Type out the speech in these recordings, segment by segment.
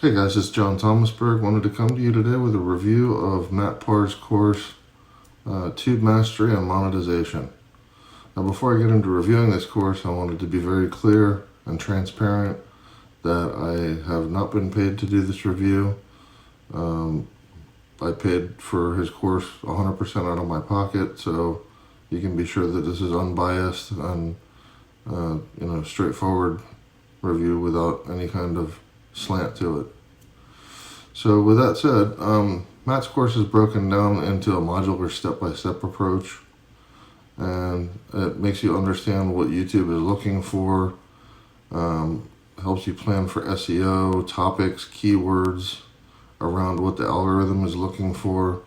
Hey guys, it's John Thomasberg. Wanted to come to you today with a review of Matt Parr's course, Tube Mastery and Monetization. Now before I get into reviewing this course, I wanted to be very clear and transparent that I have not been paid to do this review. I paid for his course 100% out of my pocket, so you can be sure that this is unbiased and straightforward review without any kind of slant to it. So with that said, Matt's course is broken down into a modular step-by-step approach, and it makes you understand what YouTube is looking for, helps you plan for SEO, topics, keywords around what the algorithm is looking for,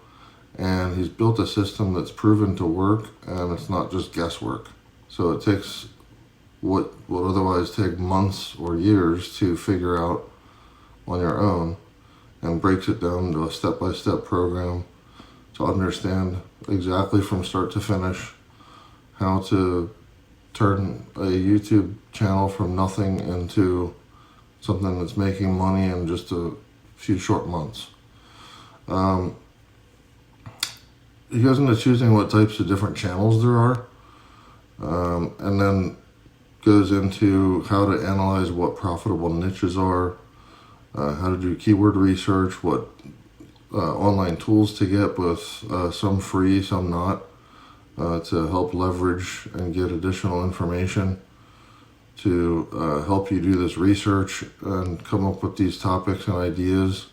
and he's built a system that's proven to work, and it's not just guesswork. So it takes what would otherwise take months or years to figure out on your own, and breaks it down into a step-by-step program to understand exactly from start to finish how to turn a YouTube channel from nothing into something that's making money in just a few short months. He goes into choosing what types of different channels there are, and then goes into how to analyze what profitable niches are, how to do keyword research, what online tools to get, both some free, some not, to help leverage and get additional information to help you do this research and come up with these topics and ideas.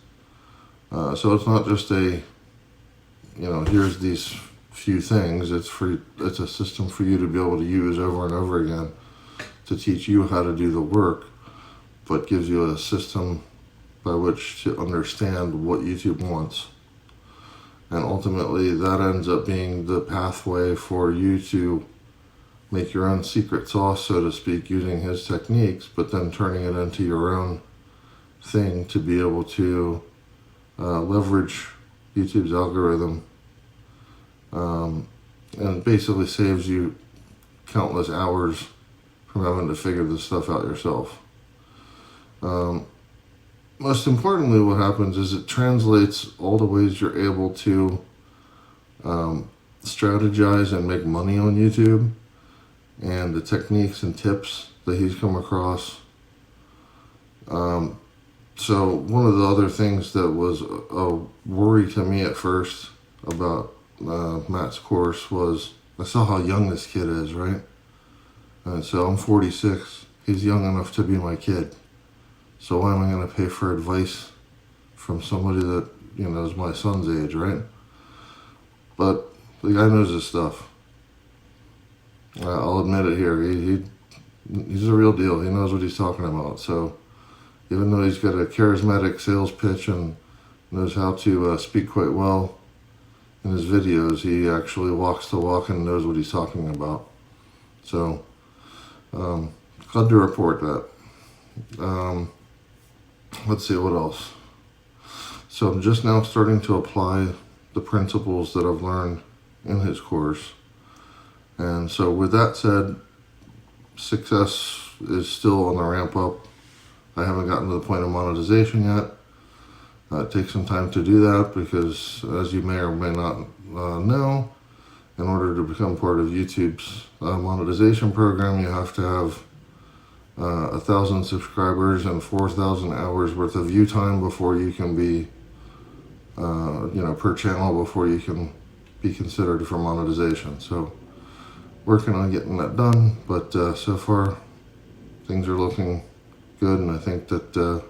So it's not just here's these few things. It's a system for you to be able to use over and over again to teach you how to do the work, but gives you a system by which to understand what YouTube wants. And ultimately that ends up being the pathway for you to make your own secret sauce, so to speak, using his techniques, but then turning it into your own thing to be able to leverage YouTube's algorithm, and basically saves you countless hours from having to figure this stuff out yourself. Most importantly, what happens is it translates all the ways you're able to strategize and make money on YouTube, and the techniques and tips that he's come across. So one of the other things that was a worry to me at first about Matt's course was I saw how young this kid is, right? And so I'm 46. He's young enough to be my kid. So why am I going to pay for advice from somebody that, is my son's age, right? But the guy knows his stuff. I'll admit it here. He's a real deal. He knows what he's talking about. So even though he's got a charismatic sales pitch and knows how to speak quite well in his videos, he actually walks the walk and knows what he's talking about. So glad to report that. Let's see, what else? So I'm just now starting to apply the principles that I've learned in his course. And so with that said, success is still on the ramp up. I haven't gotten to the point of monetization yet. It takes some time to do that because, as you may or may not know, in order to become part of YouTube's monetization program, you have to have 1,000 subscribers and 4,000 hours worth of view time before you can be, per channel, before you can be considered for monetization. So working on getting that done, but so far things are looking good, and I think that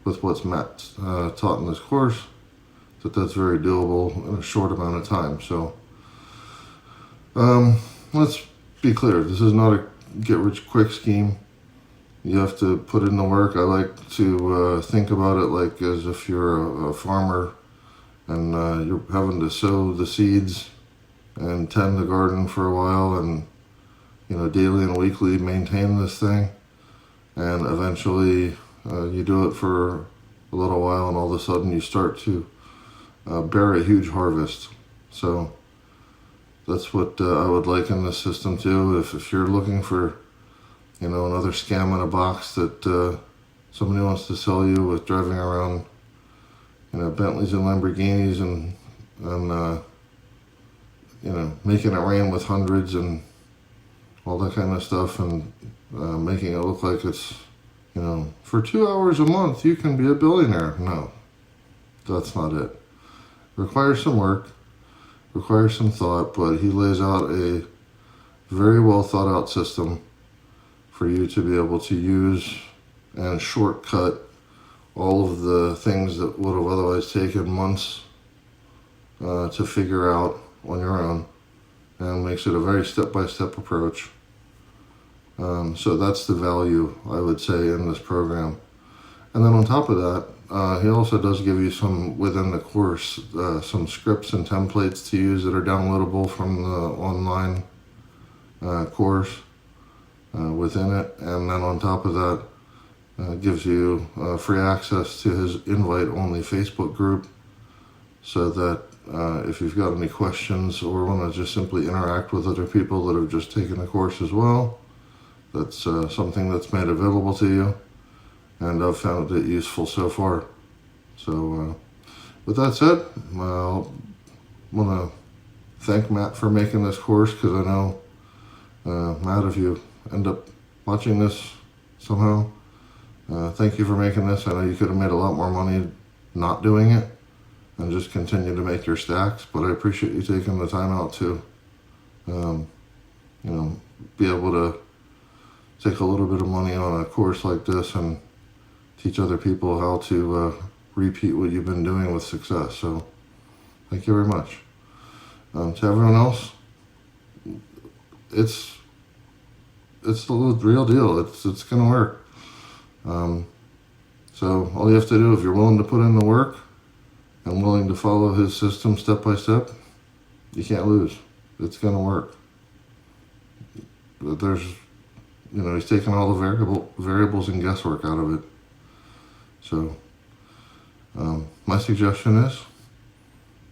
with what's Matt taught in this course, that's very doable in a short amount of time. So let's be clear, this is not a get-rich-quick scheme. You have to put in the work. I like to think about it like as if you're a farmer and you're having to sow the seeds and tend the garden for a while, and daily and weekly maintain this thing, and eventually you do it for a little while, and all of a sudden you start to bear a huge harvest. So that's what I would liken this system to. If you're looking for another scam in a box that somebody wants to sell you with driving around, Bentleys and Lamborghinis and making it rain with hundreds and all that kind of stuff, and making it look like it's, for 2 hours a month you can be a billionaire. No, that's not it. Requires some work, requires some thought, but he lays out a very well thought out system for you to be able to use and shortcut all of the things that would have otherwise taken months to figure out on your own, and makes it a very step-by-step approach. So that's the value, I would say, in this program. And then on top of that, he also does give you some, within the course, some scripts and templates to use that are downloadable from the online course within it. And then on top of that, gives you free access to his invite-only Facebook group, so that if you've got any questions or want to just simply interact with other people that have just taken the course as well, that's something that's made available to you, and I've found it useful so far. So with that said, I want to thank Matt for making this course, because I know, Matt, if you end up watching this somehow, thank you for making this. I know you could have made a lot more money not doing it and just continue to make your stacks, but I appreciate you taking the time out to, be able to take a little bit of money on a course like this and teach other people how to repeat what you've been doing with success. So thank you very much. To everyone else, it's the real deal. It's gonna work. So all you have to do, if you're willing to put in the work and willing to follow his system step by step, you can't lose. It's gonna work. But there's, he's taking all the variables and guesswork out of it. So my suggestion is,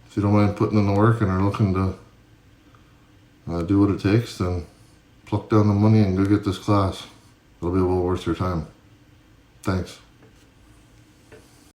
if you don't mind putting in the work and are looking to do what it takes, then pluck down the money and go get this class. It'll be well worth your time. Thanks.